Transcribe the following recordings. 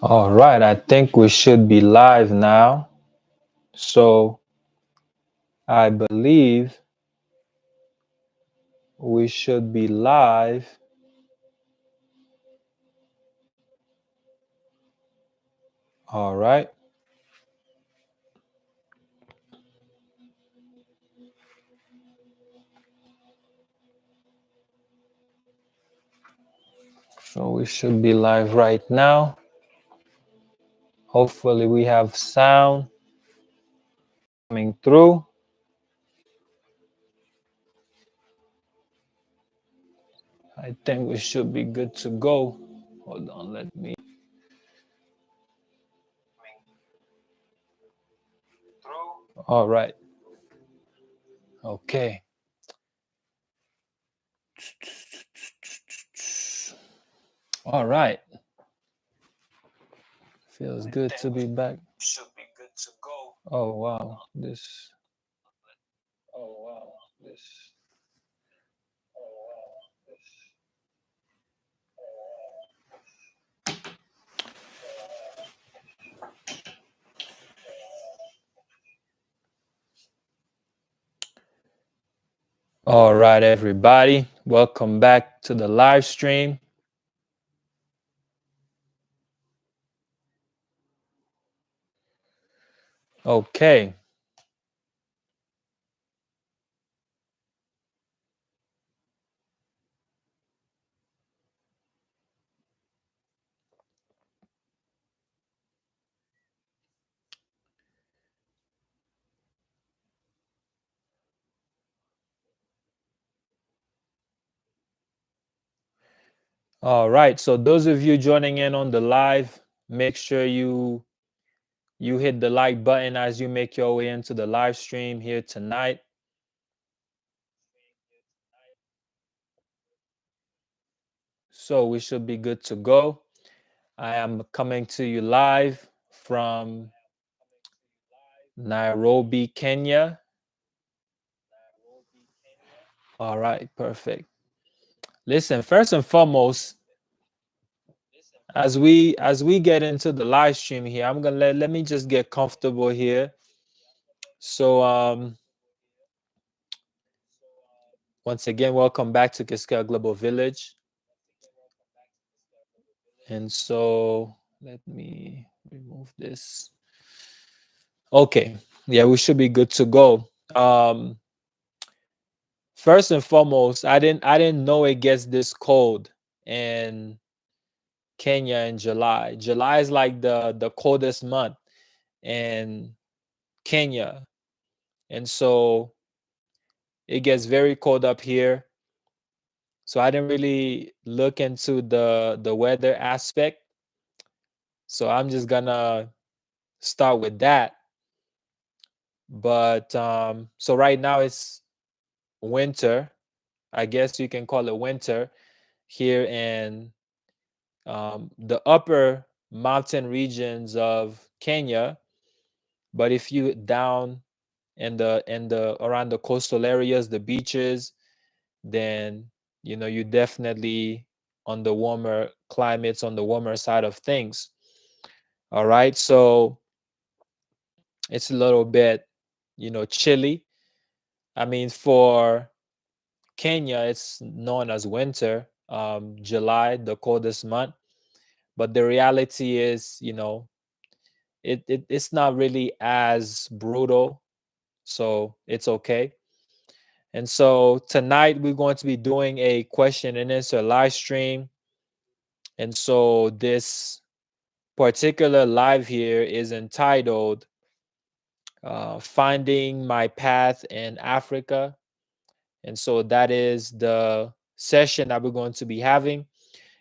All right, I think we should be live now. So I believe we should be live. All right. So we should be live right now. Hopefully we have sound coming through. I think we should be good to go. Hold on, let me. All right. Okay. All right. Feels good to be back. Should be good to go. Oh wow. This Oh wow, this. Oh wow, this. All right, everybody. Welcome back to the live stream. Okay. All right. So those of you joining in on the live, make sure you hit the like button as you make your way into the live stream here tonight. So we should be good to go. I am coming to you live from Nairobi, Kenya. All right, perfect. Listen, first and foremost, as we get into the live stream here, I'm gonna let me just get comfortable here. So once again, welcome back to Kixkeya Global Village. And so let me remove this. Okay, yeah, we should be good to go. First and foremost, I didn't know it gets this cold in Kenya in July. July is like the coldest month in Kenya, and so it gets very cold up here. So I didn't really look into the weather aspect. So I'm just gonna start with that. But so right now it's winter. I guess you can call it winter here in the upper mountain regions of Kenya. But if you down in the around the coastal areas, the beaches, then you definitely on the warmer climates, on the warmer side of things. All right, so it's a little bit chilly. I mean, for Kenya, it's known as winter, July, the coldest month. But the reality is, it's not really as brutal, so it's okay. And so tonight we're going to be doing a question and answer live stream. And so this particular live here is entitled Finding My Path in Africa. And so that is the session that we're going to be having.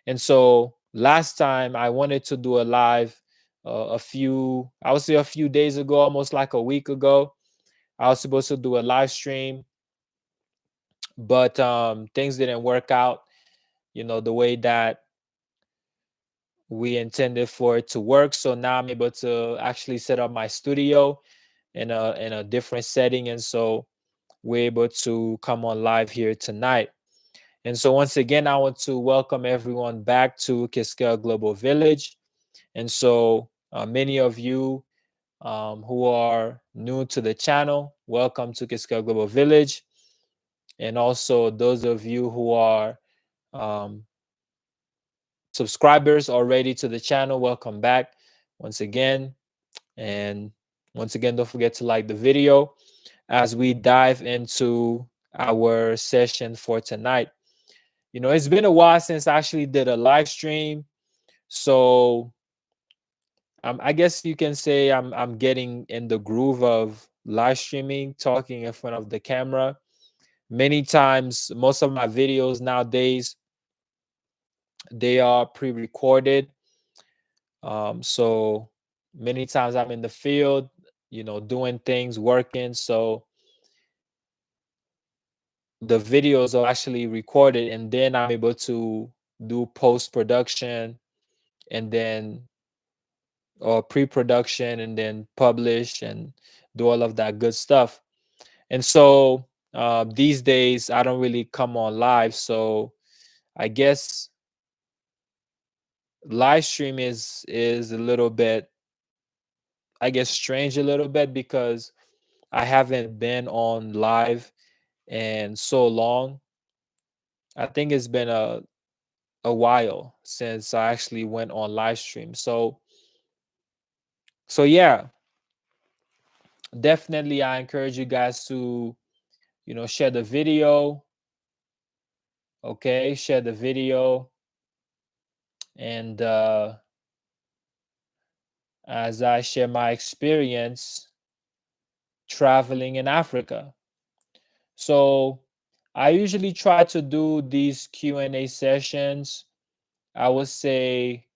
And so last time I wanted to do a live I would say a few days ago, almost like a week ago. I was supposed to do a live stream, but things didn't work out, the way that we intended for it to work. So now I'm able to actually set up my studio in a different setting. And so we're able to come on live here tonight. And so once again, I want to welcome everyone back to Kixkeya Global Village. And so many of you who are new to the channel, welcome to Kixkeya Global Village. And also those of you who are um, subscribers already to the channel, welcome back once again. And once again, don't forget to like the video as we dive into our session for tonight. It's been a while since I actually did a live stream. So I guess you can say I'm getting in the groove of live streaming, talking in front of the camera. Many times, most of my videos nowadays, they are pre-recorded. So many times I'm in the field, doing things, working. So the videos are actually recorded, and then I'm able to do post-production and then or pre-production and then publish and do all of that good stuff. And so these days I don't really come on live. So I guess live stream is a little bit, I guess, strange a little bit because I haven't been on live in so long. I think it's been a while since I actually went on live stream. So yeah, definitely I encourage you guys to, share the video. Okay, share the video. And as I share my experience traveling in Africa. So I usually try to do these Q&A sessions, I would say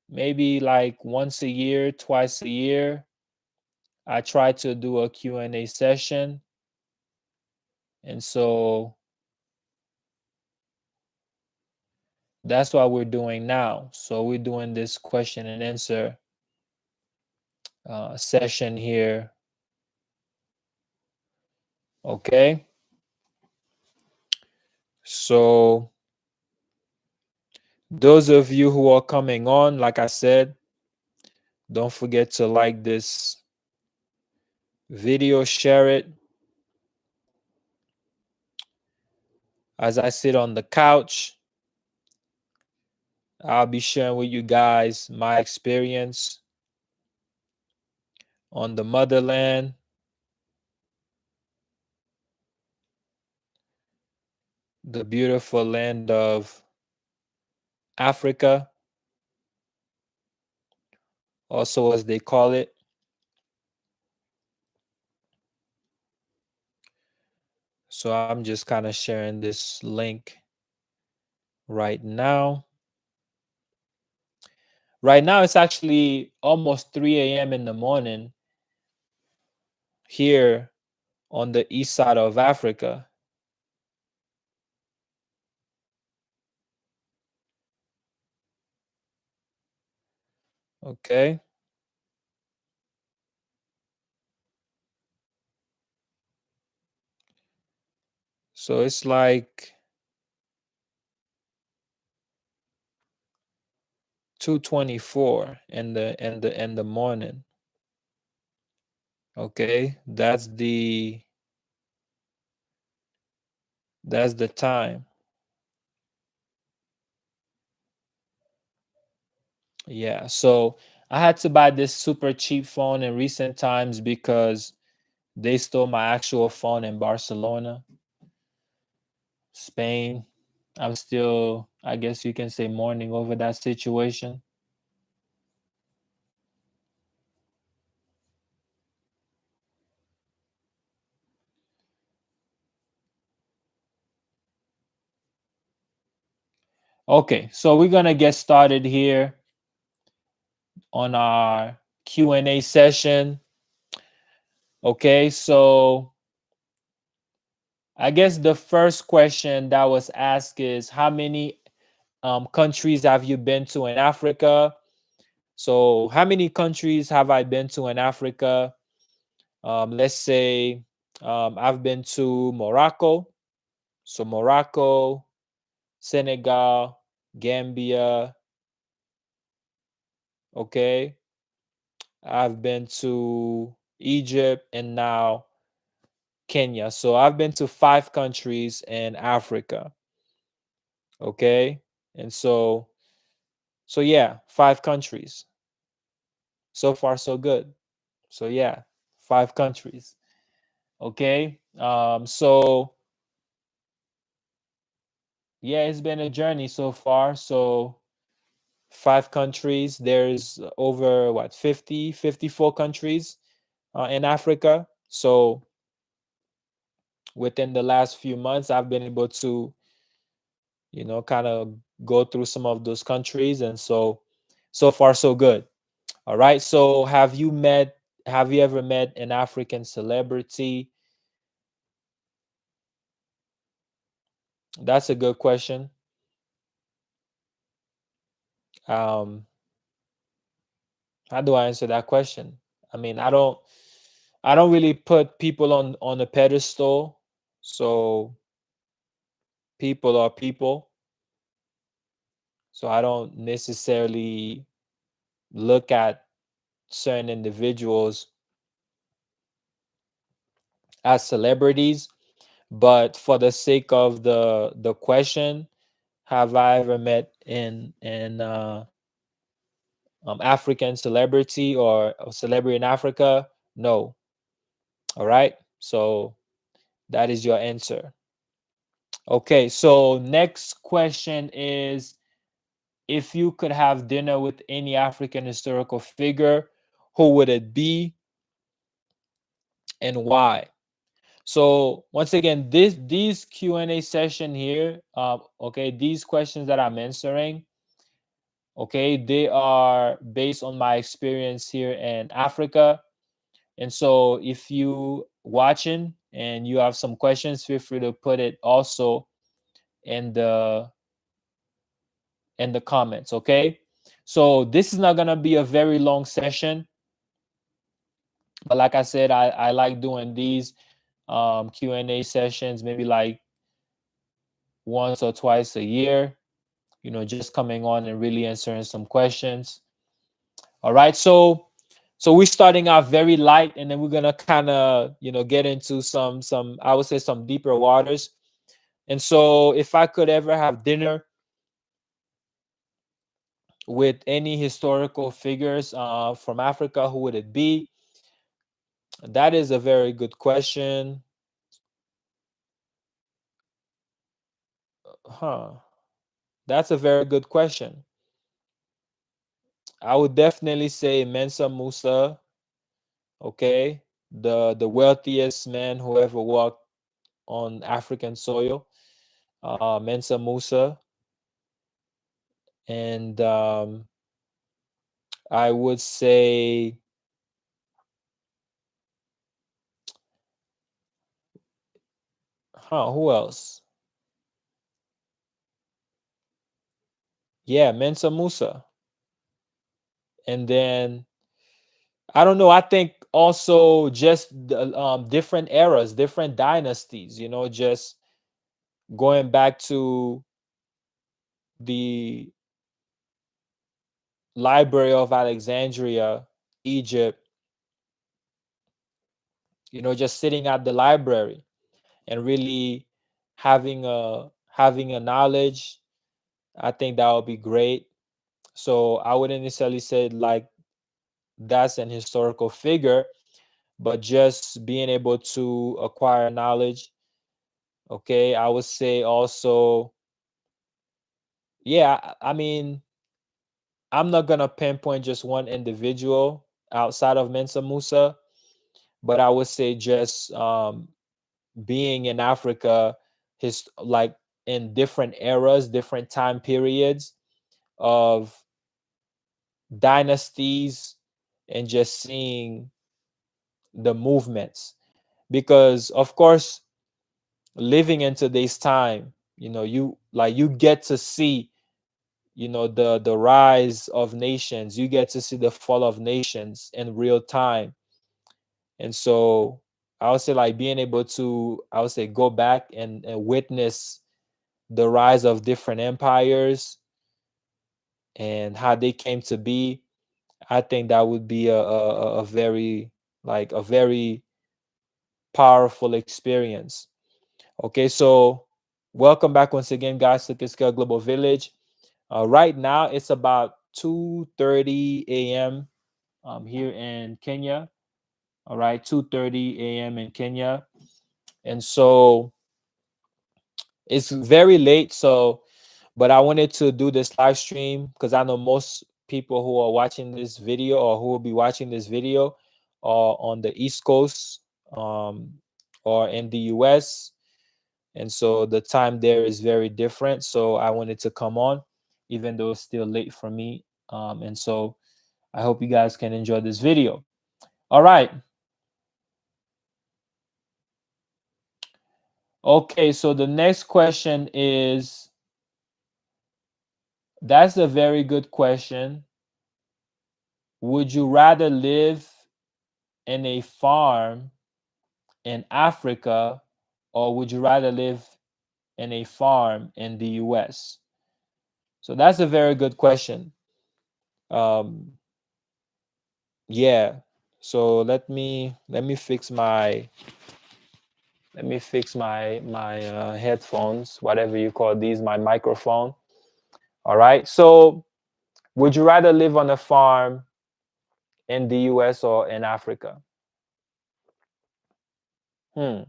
maybe like once a year, twice a year. I try to do a Q&A session. And so that's what we're doing now. So we're doing this question and answer session here. Okay. So those of you who are coming on, like I said, don't forget to like this video, share it. As I sit on the couch, I'll be sharing with you guys my experience on the motherland, the beautiful land of Africa, also as they call it. So I'm just kind of sharing this link right now. Right now, it's actually almost 3 a.m. in the morning here on the east side of Africa. Okay. So it's like 2:24 in the morning. Okay, that's the time. Yeah, so I had to buy this super cheap phone in recent times because they stole my actual phone in Barcelona, Spain. I'm still, I guess you can say, mourning over that situation. Okay, so we're gonna get started here on our Q&A session. Okay, so I guess the first question that was asked is how many countries have you been to in Africa? So, how many countries have I been to in Africa? Let's say I've been to Morocco. So, Morocco, Senegal, Gambia, Okay, I've been to Egypt and now Kenya. So I've been to 5 countries in Africa. Okay, and so yeah, 5 countries. So far, so good. So yeah, 5 countries. Okay. So yeah, it's been a journey so far. So 5 countries. There's over what 50, 54 countries in Africa. So within the last few months, I've been able to, kind of go through some of those countries, and so far so good. All right. So have you ever met an African celebrity? That's a good question. Um, how do I answer that question? I mean, I don't really put people on a pedestal. So people are people. So I don't necessarily look at certain individuals as celebrities, but for the sake of the question, have I ever met an African celebrity or a celebrity in Africa? No. All right. So that is your answer. Okay. So next question is, if you could have dinner with any African historical figure, who would it be and why? So once again, these Q&A session here, okay, these questions that I'm answering, okay, they are based on my experience here in Africa. And so if you watching and you have some questions, feel free to put it also in the comments, okay? So this is not gonna be a very long session, but like I said, I like doing these Q&A sessions, maybe like once or twice a year, just coming on and really answering some questions. All right, so we're starting out very light, and then we're gonna kind of get into some I would say some deeper waters. And so if I could ever have dinner with any historical figures from Africa, who would it be? That is a very good question. Huh. That's a very good question. I would definitely say Mensa Musa, okay? The wealthiest man who ever walked on African soil, Mensa Musa. And I would say, who else? Yeah, Mensa Musa. And then I don't know. I think also just different eras, different dynasties. Just going back to the Library of Alexandria, Egypt. Just sitting at the library and really having a knowledge. I think that would be great. So I wouldn't necessarily say like that's an historical figure, but just being able to acquire knowledge. Okay, I would say also, yeah, I mean, I'm not gonna pinpoint just one individual outside of Mensa Musa, but I would say just being in Africa, his like in different eras, different time periods of dynasties, and just seeing the movements. Because of course, living in today's time, you get to see the rise of nations. You get to see the fall of nations in real time. And so I would say like being able to, I would say, go back and witness the rise of different empires and how they came to be. I think that would be a very, like a very powerful experience. Okay, so welcome back once again, guys, to Kixkeya Global Village. Right now, it's about 2:30 a.m. Here in Kenya. All right, 2:30 a.m. in Kenya, and so it's very late. So, but I wanted to do this live stream because I know most people who are watching this video or who will be watching this video are on the East Coast, um, or in the US, and so the time there is very different. So I wanted to come on, even though it's still late for me. And so I hope you guys can enjoy this video. All right. Okay. So the next question is, that's a very good question. Would you rather live in a farm in Africa, or would you rather live in a farm in the US? So that's a very good question. Um, yeah. So let me fix my headphones, whatever you call these, my microphone. All right. So would you rather live on a farm in the US or in Africa? Hmm.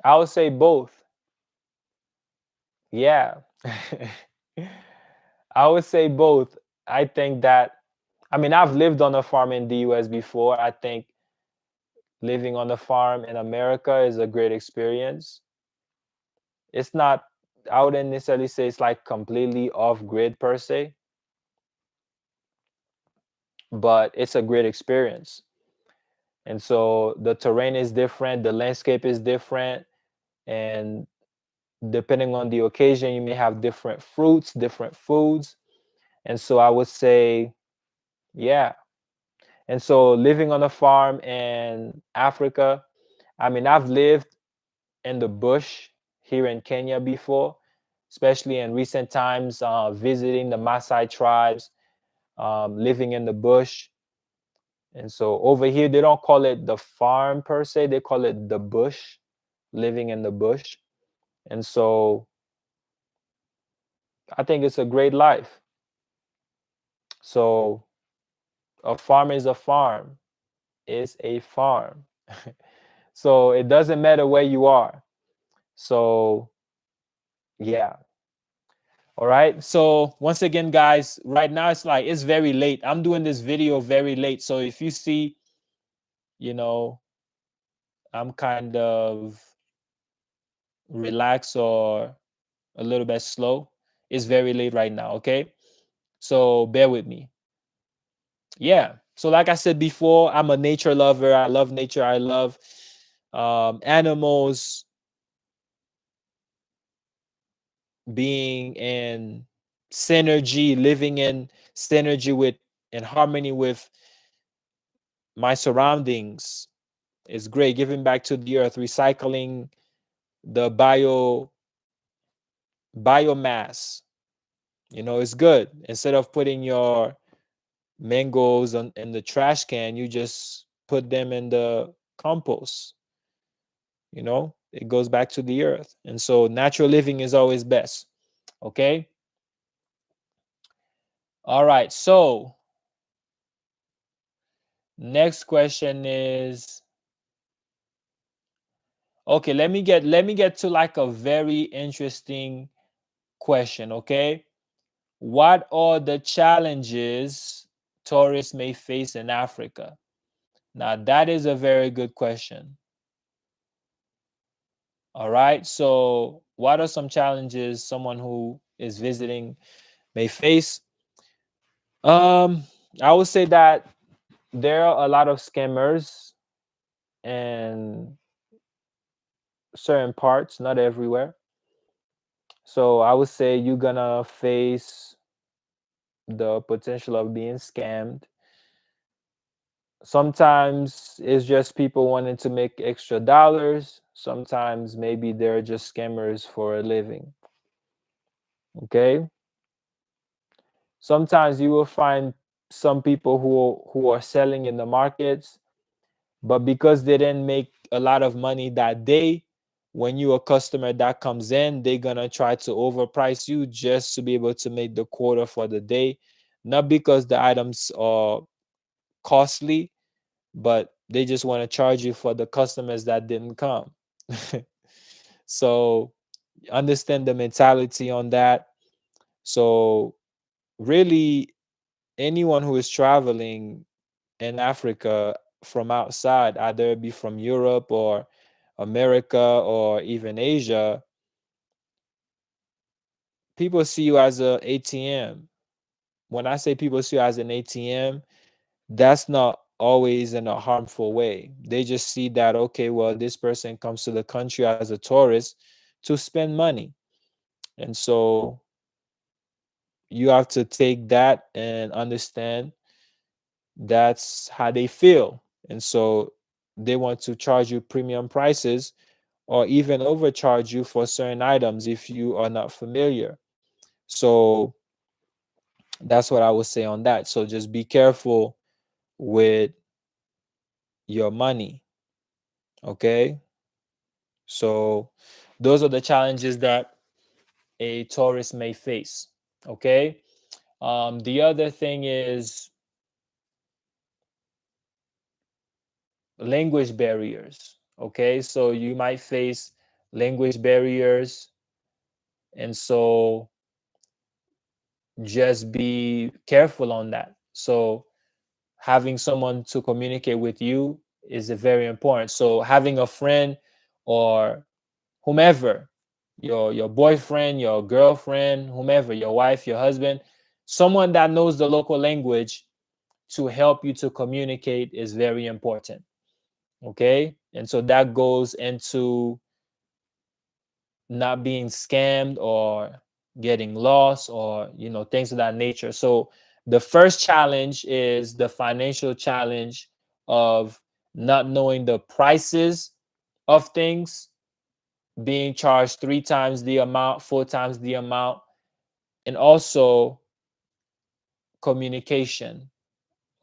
I would say both. Yeah. I would say both. I think that, I mean, I've lived on a farm in the US before. I think living on a farm in America is a great experience. It's not, I wouldn't necessarily say it's like completely off grid per se, but it's a great experience. And so the terrain is different, the landscape is different, and depending on the occasion, you may have different fruits, different foods. And so I would say, yeah. And so living on a farm in Africa, I mean, I've lived in the bush here in Kenya before, especially in recent times, visiting the Maasai tribes, living in the bush. And so over here, they don't call it the farm per se, they call it the bush, living in the bush. And so I think it's a great life. So a farm is a farm, is a farm. So it doesn't matter where you are. So, yeah. All right. So once again, guys, right now it's like it's very late. I'm doing this video very late. So if you see, you know, I'm kind of relaxed or a little bit slow, it's very late right now. Okay. So bear with me. Yeah. So like I said before, I'm a nature lover. I love nature. I love animals, being in synergy, living in synergy with, in harmony with my surroundings is great. Giving back to the earth, recycling the biomass, is good. Instead of putting your mangoes in the trash can, you just put them in the compost. It goes back to the earth. And so natural living is always best. Okay. All right. So next question is, okay, let me get to like a very interesting question. Okay. What are the challenges tourists may face in Africa? Now, that is a very good question. All right. So, what are some challenges someone who is visiting may face? Um, I would say that there are a lot of scammers in certain parts, not everywhere. So, I would say you're gonna face the potential of being scammed. Sometimes it's just people wanting to make extra dollars. Sometimes maybe they're just scammers for a living. Okay, sometimes you will find some people who are selling in the markets, but because they didn't make a lot of money that day, when you're a customer that comes in, they're gonna try to overprice you just to be able to make the quota for the day, not because the items are costly, but they just want to charge you for the customers that didn't come. So understand the mentality on that. So really, anyone who is traveling in Africa from outside, either it be from Europe or America or even Asia, people see you as a ATM. When I say people see you as an ATM, that's not always in a harmful way. They just see that, okay, well, this person comes to the country as a tourist to spend money. And so you have to take that and understand that's how they feel. And so they want to charge you premium prices or even overcharge you for certain items if you are not familiar. So that's what I would say on that. So just be careful with your money. Okay. So those are the challenges that a tourist may face. Okay. The other thing is language barriers. Okay. So you might face language barriers. And so just be careful on that. So having someone to communicate with you is very important. So having a friend or whomever, your boyfriend, your girlfriend, whomever, your wife, your husband, someone that knows the local language to help you to communicate is very important. Okay? And so that goes into not being scammed or getting lost or things of that nature. So the first challenge is the financial challenge of not knowing the prices of things, being charged three times the amount, four times the amount, and also communication.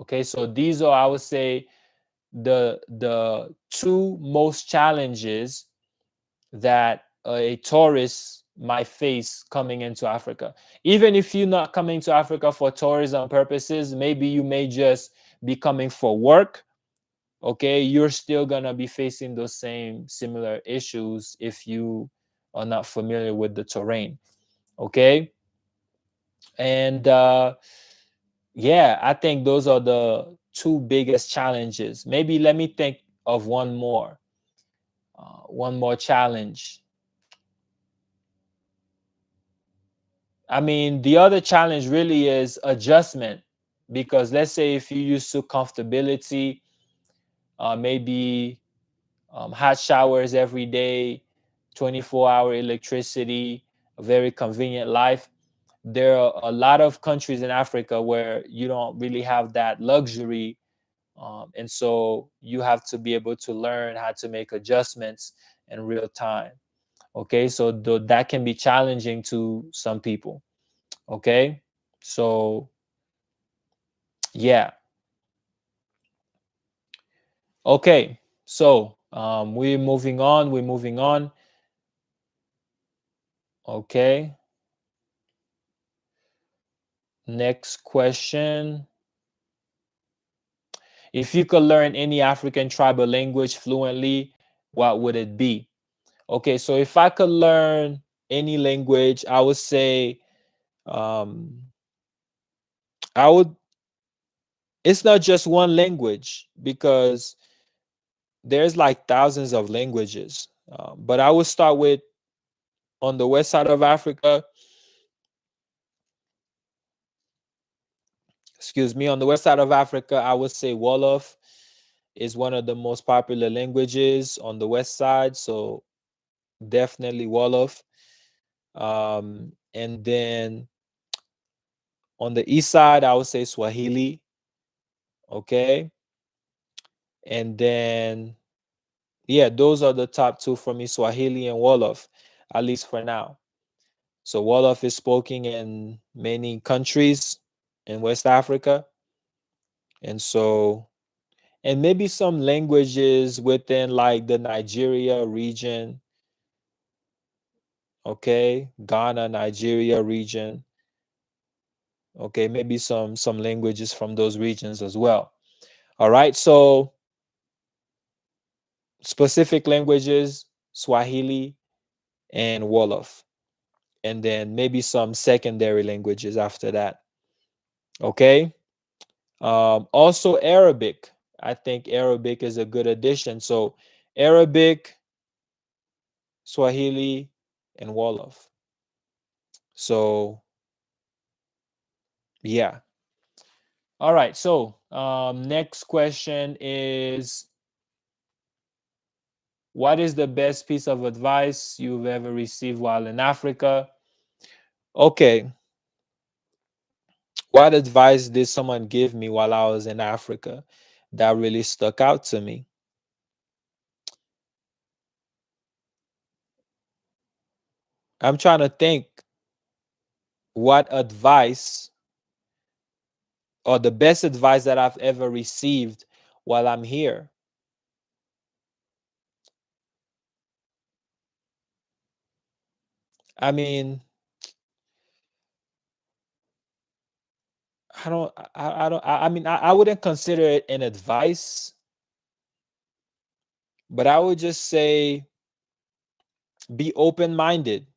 Okay, so these are, I would say, the two most challenges that a tourist might face coming into Africa. Even if you're not coming to Africa for tourism purposes, maybe you may just be coming for work. Okay, you're still gonna be facing those same similar issues if you are not familiar with the terrain. Okay, and yeah, I think those are the two biggest challenges. Maybe let me think of one more challenge. I mean, the other challenge really is adjustment, because let's say if you used to comfortability, maybe hot showers every day, 24-hour electricity, a very convenient life. There are a lot of countries in Africa where you don't really have that luxury. And so you have to be able to learn how to make adjustments in real time. Okay, so that can be challenging to some people. Okay, so yeah. Okay, so we're moving on. We're moving on. Okay, next question. If you could learn any African tribal language fluently, what would it be? Okay, so if I could learn any language, I would say um, I would. It's not just one language, because there's like thousands of languages. But I would start with, on the west side of Africa. Excuse me. On the west side of Africa, I would say Wolof is one of the most popular languages on the west side. So definitely Wolof. And then on the east side, I would say Swahili. Okay. And then, yeah, those are the top two for me, Swahili and Wolof, at least for now. So Wolof is spoken in many countries in West Africa. And so, and maybe some languages within like the Nigeria region, okay? Ghana, Nigeria region. Okay, maybe some languages from those regions as well. All right, so specific languages, Swahili and Wolof, and then maybe some secondary languages after that. Okay. Also Arabic. I think Arabic is a good addition. So Arabic, Swahili, and Wolof. So yeah. All right. So next question is, what is the best piece of advice you've ever received while in Africa? Okay. What advice did someone give me while I was in Africa that really stuck out to me? I'm trying to think what advice or the best advice that I've ever received while I'm here. I mean, I mean, I wouldn't consider it an advice, but I would just say be open minded.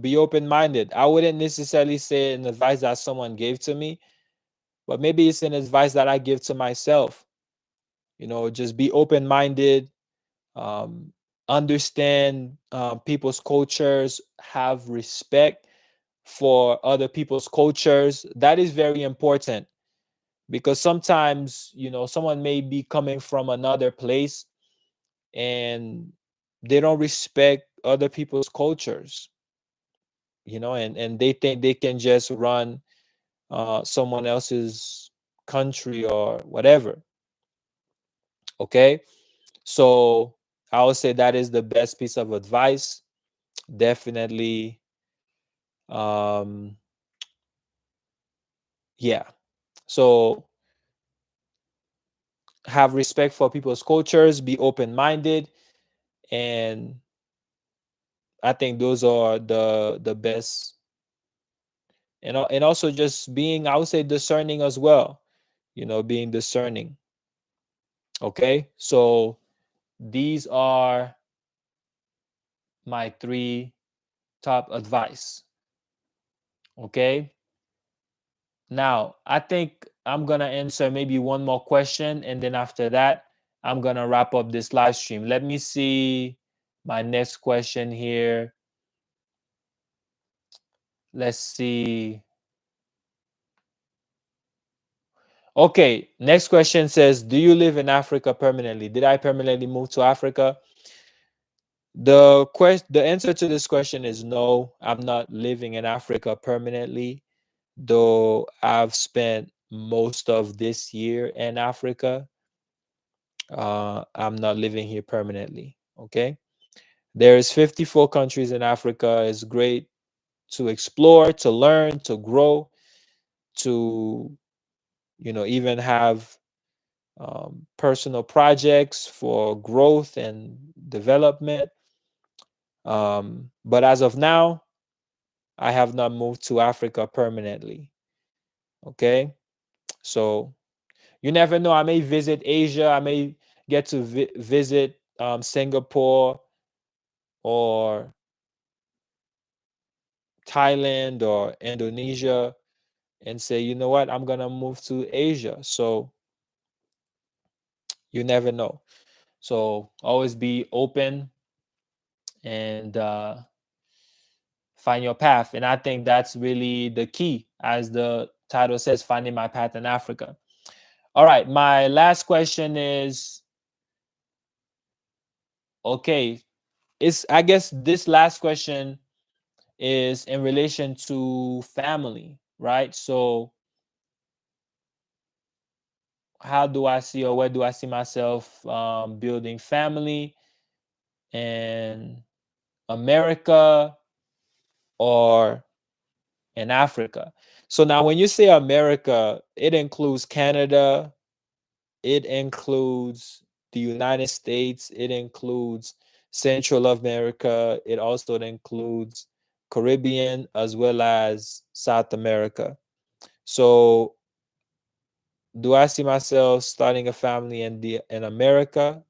Be open minded. I wouldn't necessarily say an advice that someone gave to me, but maybe it's an advice that I give to myself. Just be open minded, um, understand people's cultures, have respect for other people's cultures. That is very important because sometimes, someone may be coming from another place and they don't respect other people's cultures, and they think they can just run someone else's country or whatever. Okay. So I would say that is the best piece of advice. Definitely. Um, yeah. So have respect for people's cultures, be open minded, and I think those are the best. And also just being, I would say, discerning as well. Being discerning. Okay, so these are my three top advice. Okay, now I think I'm gonna answer maybe one more question, and then after that, I'm gonna wrap up this live stream. Let me see my next question here. Let's see. Okay, next question says, do you live in Africa permanently? Did I permanently move to Africa? The answer to this question is no. I'm not living in Africa permanently, though I've spent most of this year in Africa. I'm not living here permanently. Okay. There's 54 countries in Africa. It's great to explore, to learn, to grow, to even have personal projects for growth and development. But as of now, I have not moved to Africa permanently. Okay. So you never know. I may visit Asia. I may get to visit Singapore or Thailand or Indonesia and say, you know what, I'm going to move to Asia. So you never know. So always be open and find your path. And I think that's really the key, as the title says, finding my path in Africa. All right. My last question is, okay, I guess this last question is in relation to family, right? So how do I see, or where do I see myself building family in America or in Africa. So now when you say America, it includes Canada, it includes the United States, it includes Central America, it also includes Caribbean as well as South America. So do I see myself starting a family in America?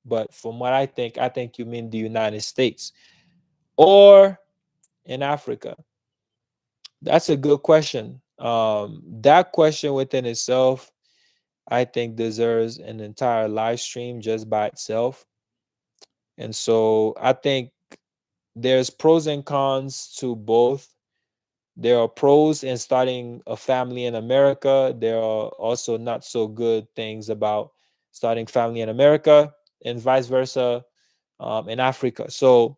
But from what I think you mean the United States or in Africa. That's a good question. That question within itself, I think, deserves an entire live stream just by itself. And so I think there's pros and cons to both. There are pros in starting a family in America. There are also not so good things about starting family in America and vice versa in Africa. So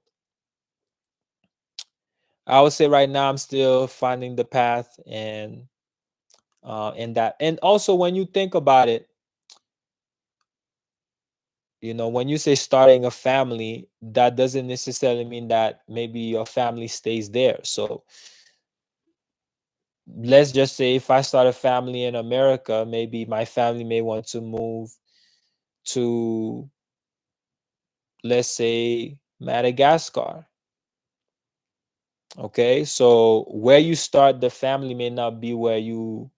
I would say right now I'm still finding the path and that. And also when you think about it, when you say starting a family, that doesn't necessarily mean that maybe your family stays there. So let's just say if I start a family in America, maybe my family may want to move to, let's say, Madagascar. Okay, so where you start the family may not be where you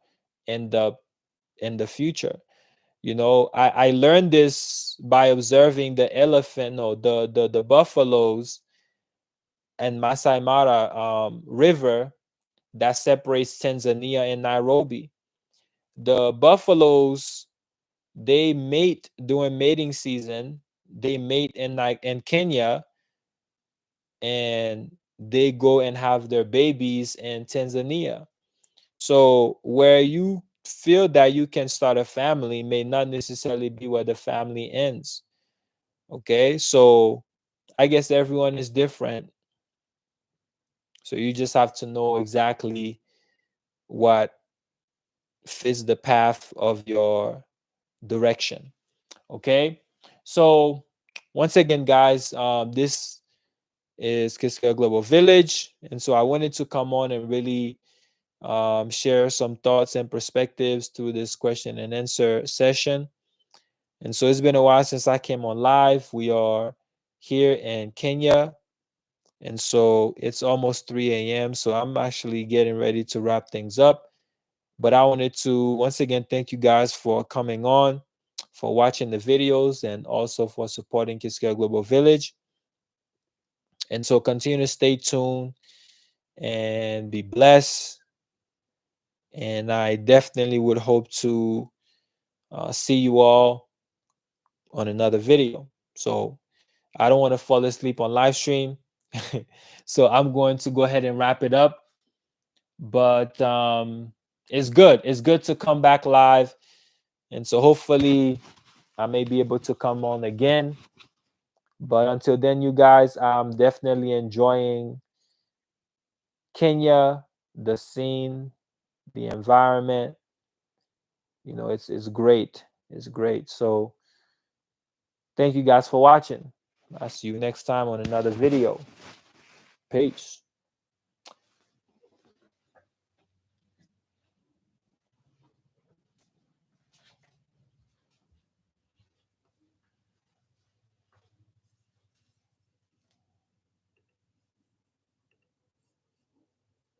end up in the future. I learned this by observing the elephant, no, the buffaloes and Masai Mara river that separates Tanzania and Nairobi. The buffaloes, they mate during mating season. They mate in Kenya, and they go and have their babies in Tanzania. So where you feel that you can start a family may not necessarily be where the family ends. Okay, so I guess everyone is different. So you just have to know exactly what fits the path of your direction. Okay, so once again, guys, this is Kixkeya Global Village, and so I wanted to come on and really share some thoughts and perspectives to this question and answer session. And so it's been a while since I came on live. We are here in Kenya, and so it's almost 3 a.m. So I'm actually getting ready to wrap things up. But I wanted to once again thank you guys for coming on, for watching the videos, and also for supporting Kixkeya Global Village. And so continue to stay tuned and be blessed. And I definitely would hope to see you all on another video. So I don't want to fall asleep on live stream. So I'm going to go ahead and wrap it up. But it's good. It's good to come back live. And so hopefully I may be able to come on again. But until then, you guys, I'm definitely enjoying Kenya, the scene, the environment. It's great. It's great. So thank you guys for watching. I'll see you next time on another video. Peace.